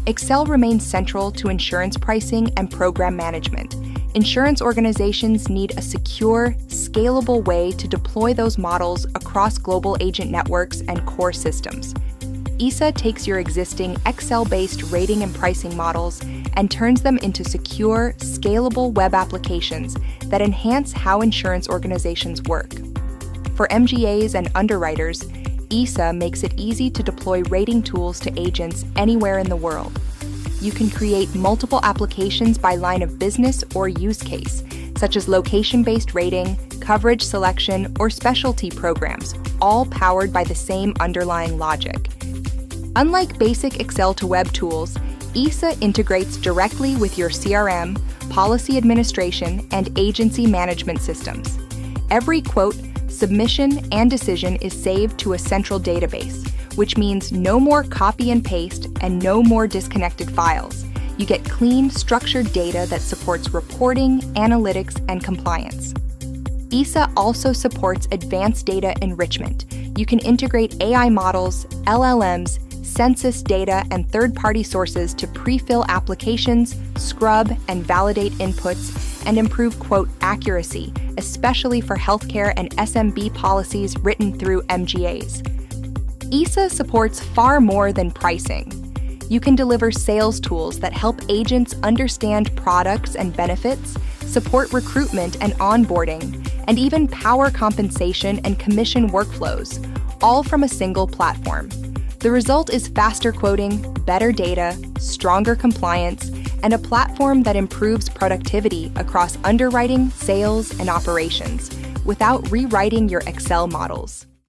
Excel remains central to insurance pricing and program management. Insurance organizations need a secure, scalable way to deploy those models across global agent networks and core systems. EASA takes your existing Excel-based rating and pricing models and turns them into secure, scalable web applications that enhance how insurance organizations work. For MGAs and underwriters, EASA makes it easy to deploy rating tools to agents anywhere in the world. You can create multiple applications by line of business or use case, such as location-based rating, coverage selection, or specialty programs, all powered by the same underlying logic. Unlike basic Excel to web tools, EASA integrates directly with your CRM, policy administration, and agency management systems. Every quote, submission, and decision is saved to a central database, which means no more copy and paste and no more disconnected files. You get clean, structured data that supports reporting, analytics, and compliance. EASA also supports advanced data enrichment. You can integrate AI models, LLMs, census data, and third-party sources to pre-fill applications, scrub and validate inputs, and improve quote accuracy, especially for healthcare and SMB policies written through MGAs. EASA supports far more than pricing. You can deliver sales tools that help agents understand products and benefits, support recruitment and onboarding, and even power compensation and commission workflows, all from a single platform. The result is faster quoting, better data, stronger compliance, and a platform that improves productivity across underwriting, sales, and operations without rewriting your Excel models.